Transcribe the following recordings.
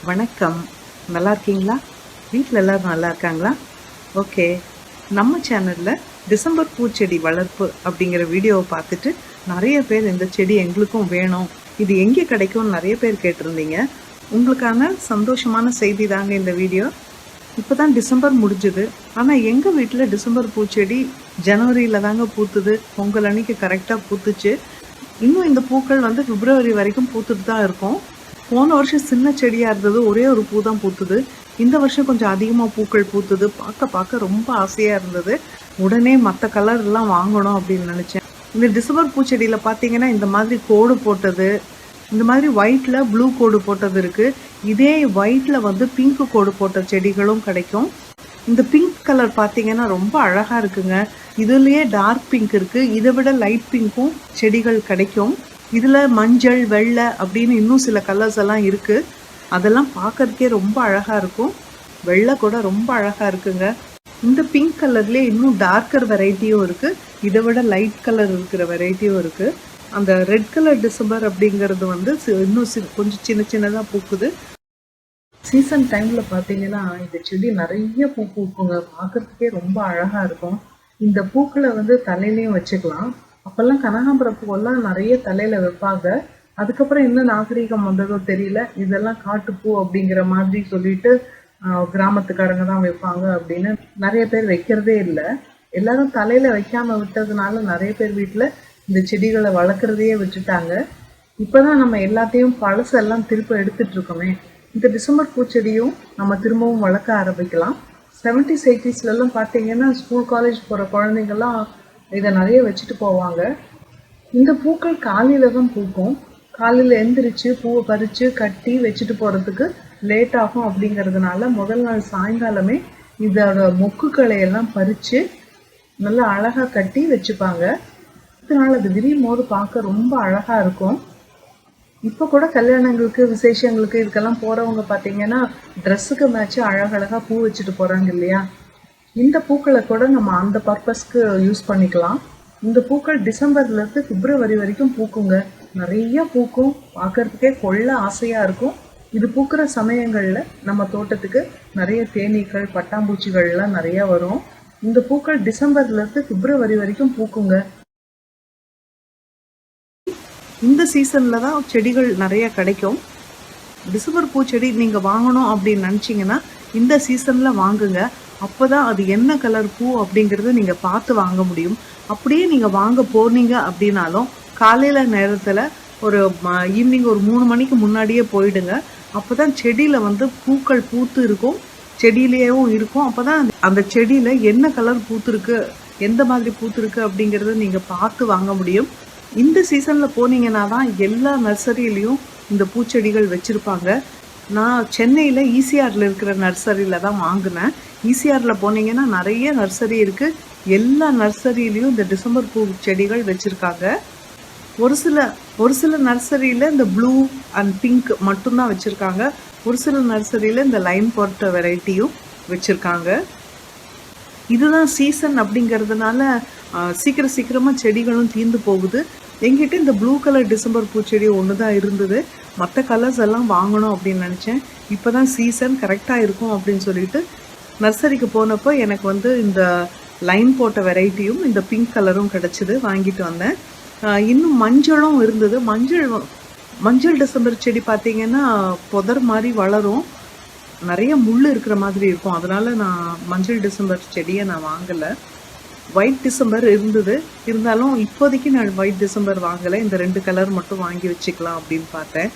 வணக்கம். நல்லா இருக்கீங்களா? வீட்டில் எல்லோரும் நல்லா இருக்காங்களா? ஓகே. நம்ம சேனலில் டிசம்பர் பூச்செடி வளர்ப்பு அப்படிங்கிற வீடியோவை பார்த்துட்டு நிறைய பேர் இந்த செடி எங்களுக்கும் வேணும், இது எங்கே கிடைக்கும்னு நிறைய பேர் கேட்டிருந்தீங்க. உங்களுக்கான சந்தோஷமான செய்தி தாங்க இந்த வீடியோ. இப்போ தான் டிசம்பர் முடிஞ்சுது, ஆனால் எங்கள் வீட்டில் டிசம்பர் பூச்செடி ஜனவரியில் தாங்க பூத்துது. பொங்கல் அன்னைக்கு கரெக்டாக பூத்துச்சு. இன்னும் இந்த பூக்கள் பிப்ரவரி வரைக்கும் பூத்துட்டு தான் இருக்கும். போன வருஷம் சின்ன செடியாக இருந்தது, ஒரே ஒரு பூ தான் பூத்துது. இந்த வருஷம் கொஞ்சம் அதிகமாக பூக்கள் பூத்துது. பார்க்க ரொம்ப ஆசையாக இருந்தது. உடனே மற்ற கலர்லாம் வாங்கணும் அப்படின்னு நினச்சேன். இந்த டிசம்பர் பூச்செடியில் பார்த்தீங்கன்னா இந்த மாதிரி கோடு போட்டது, இந்த மாதிரி ஒயிட்டில் ப்ளூ கோடு போட்டது இருக்குது. இதே ஒயிட்டில் பிங்க் கோடு போட்ட செடிகளும் கிடைக்கும். இந்த பிங்க் கலர் பார்த்தீங்கன்னா ரொம்ப அழகாக இருக்குங்க. இதுலேயே டார்க் பிங்க் இருக்குது, இதை விட லைட் பிங்க்கும் செடிகள் கிடைக்கும். இதில் மஞ்சள், வெள்ளை அப்படின்னு இன்னும் சில கலர்ஸ் எல்லாம் இருக்குது. அதெல்லாம் பார்க்கறதுக்கே ரொம்ப அழகாக இருக்கும். வெள்ளை கூட ரொம்ப அழகாக இருக்குங்க. இந்த பிங்க் கலர்லேயே இன்னும் டார்க்கர் வெரைட்டியும் இருக்குது, இதை விட லைட் கலர் இருக்கிற வெரைட்டியும் இருக்குது. அந்த ரெட் கலர் டிசம்பர் அப்படிங்கிறது இன்னும் கொஞ்சம் சின்னதாக பூக்குது. சீசன் டைமில் பார்த்தீங்கன்னா இந்த செடி நிறைய பூ பூக்குங்க. பார்க்கறதுக்கே ரொம்ப அழகாக இருக்கும். இந்த பூக்களை தலையிலையும் வச்சுக்கலாம். அப்போல்லாம் கனகாம்பர பூவெல்லாம் நிறைய தலையில் வைப்பாங்க. அதுக்கப்புறம் என்ன நாகரீகம் வந்ததோ தெரியல, இதெல்லாம் காட்டுப்பூ அப்படிங்கிற மாதிரி சொல்லிட்டு கிராமத்துக்காரங்க தான் வைப்பாங்க அப்படின்னு நிறைய பேர் வைக்கிறதே இல்லை. எல்லாரும் தலையில் வைக்காமல் விட்டதுனால நிறைய பேர் வீட்டில் இந்த செடிகளை வளர்க்குறதையே விட்டுட்டாங்க. இப்போ தான் நம்ம எல்லாத்தையும் பழசெல்லாம் திரும்ப எடுத்துட்டு இருக்கோமே. இந்த டிசம்பர் பூச்செடியும் நம்ம திரும்பவும் வளர்க்க ஆரம்பிக்கலாம். 70s 80sலாம் பார்த்தீங்கன்னா ஸ்கூல் காலேஜ் போகிற குழந்தைங்கள்லாம் இதை நிறைய வச்சுட்டு போவாங்க. இந்த பூக்கள் காலையில் தான் பூக்கும். காலையில் எந்திரிச்சு பூவை பறித்து கட்டி வச்சுட்டு போகிறதுக்கு லேட் ஆகும். அப்படிங்கிறதுனால முதல் நாள் சாயங்காலமே இதோட மொக்குகளை எல்லாம் பறித்து நல்லா அழகாக கட்டி வச்சுப்பாங்க. அடுத்த நாள் அது விரியும் போது பார்க்க ரொம்ப அழகாக இருக்கும். இப்போ கூட கல்யாணங்களுக்கு, விசேஷங்களுக்கு இதுக்கெல்லாம் போகிறவங்க பார்த்தீங்கன்னா ட்ரெஸ்ஸுக்கு மேட்ச்சு அழகழகாக பூ வச்சுட்டு போகிறாங்க இல்லையா? இந்த பூக்களை கூட நம்ம அந்த பர்பஸ்க்கு யூஸ் பண்ணிக்கலாம். இந்த பூக்கள் டிசம்பர்லேருந்து பிப்ரவரி வரைக்கும் பூக்குங்க. நிறைய பூக்கும், பார்க்கறதுக்கே கொள்ள ஆசையாக இருக்கும். இது பூக்கிற சமயங்களில் நம்ம தோட்டத்துக்கு நிறைய தேனீக்கள், பட்டாம்பூச்சிகள்லாம் நிறையா வரும். இந்த பூக்கள் டிசம்பர்லேருந்து பிப்ரவரி வரைக்கும் பூக்குங்க. இந்த சீசனில் தான் செடிகள் நிறைய கிடைக்கும். டிசம்பர் பூச்செடி நீங்கள் வாங்கணும் அப்படின்னு நினச்சிங்கன்னா இந்த சீசனில் வாங்குங்க. அப்போ தான் அது என்ன கலர் பூ அப்படிங்கிறத நீங்கள் பார்த்து வாங்க முடியும். அப்படியே நீங்கள் வாங்க போனீங்க அப்படின்னாலும் காலையில் நேரத்தில் ஒரு ஈவினிங் ஒரு 3 மணிக்கு முன்னாடியே போயிடுங்க. அப்போ தான் செடியில் பூக்கள் பூத்து இருக்கும், செடியிலேயும் இருக்கும். அப்போ தான் அந்த செடியில் என்ன கலர் பூத்துருக்கு, எந்த மாதிரி பூத்துருக்கு அப்படிங்கிறத நீங்கள் பார்த்து வாங்க முடியும். இந்த சீசனில் போனீங்கன்னா தான் எல்லா நர்சரியிலையும் இந்த பூச்செடிகள் வச்சுருப்பாங்க. நான் சென்னையில் ஈசிஆரில் இருக்கிற நர்சரியில் தான் வாங்கினேன். ஈசிஆரில் போனீங்கன்னா நிறைய நர்சரி இருக்குது. எல்லா நர்சரியிலையும் இந்த டிசம்பர் பூ செடிகள் வச்சுருக்காங்க. ஒரு சில நர்சரியில் இந்த ப்ளூ அண்ட் பிங்க் மட்டும்தான் வச்சுருக்காங்க. ஒரு சில நர்சரியில் இந்த லைன் போட்ட வெரைட்டியும் வச்சுருக்காங்க. இதுதான் சீசன் அப்படிங்கிறதுனால சீக்கிரமாக செடிகளும் தீர்ந்து போகுது. எங்கிட்ட இந்த ப்ளூ கலர் டிசம்பர் பூச்செடி ஒன்று தான் இருந்தது. மற்ற கலர்ஸ் எல்லாம் வாங்கணும் அப்படின்னு நினச்சேன். இப்போ தான் சீசன் கரெக்டாக இருக்கும் அப்படின்னு சொல்லிட்டு நர்சரிக்கு போனப்போ எனக்கு இந்த லைன் போட்ட வெரைட்டியும் இந்த பிங்க் கலரும் கிடச்சிது, வாங்கிட்டு வந்தேன். இன்னும் மஞ்சளும் இருந்தது. மஞ்சள் டிசம்பர் செடி பார்த்திங்கன்னா புதர் மாதிரி வளரும், நிறைய முள் இருக்கிற மாதிரி இருக்கும். அதனால் நான் மஞ்சள் டிசம்பர் செடியை நான் வாங்கலை. ஒயிட் டிசம்பர் இருந்தது, இருந்தாலும் இப்போதைக்கு நான் ஒயிட் டிசம்பர் வாங்கலை. இந்த 2 கலர் மட்டும் வாங்கி வச்சுக்கலாம் அப்படின்னு பார்த்தேன்.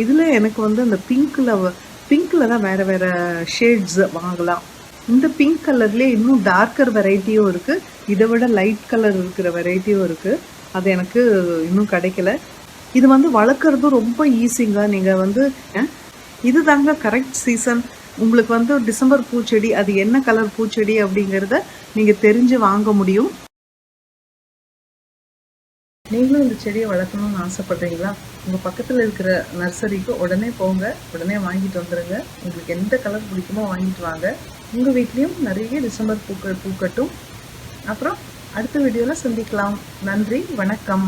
இதில் எனக்கு அந்த பிங்க்கில் தான் வேறு ஷேட்ஸ் வாங்கலாம். இந்த பிங்க் கலர்லேயே இன்னும் டார்க்கர் வெரைட்டியும் இருக்குது, இதை விட லைட் கலர் இருக்கிற வெரைட்டியும் இருக்குது. அது எனக்கு இன்னும் கிடைக்கல. இது வளர்க்குறதும் ரொம்ப ஈஸிங்க. நீங்கள் இது தாங்க கரெக்ட் சீசன். உங்களுக்கு டிசம்பர் பூச்செடி அது என்ன கலர் பூச்செடி அப்படிங்கிறத நீங்கள் தெரிஞ்சு வாங்க முடியும். நீங்களும் இந்த செடியை வளர்க்கணும்னு ஆசைப்படுறீங்களா? உங்கள் பக்கத்தில் இருக்கிற நர்சரிக்கு உடனே போங்க, உடனே வாங்கிட்டு வந்துடுங்க. உங்களுக்கு எந்த கலர் பிடிக்குமோ வாங்கிட்டு வாங்க. உங்கள் வீட்லேயும் நிறைய டிசம்பர் பூக்கள் பூக்கட்டும். அப்புறம் அடுத்த வீடியோவில் சந்திக்கலாம். நன்றி, வணக்கம்.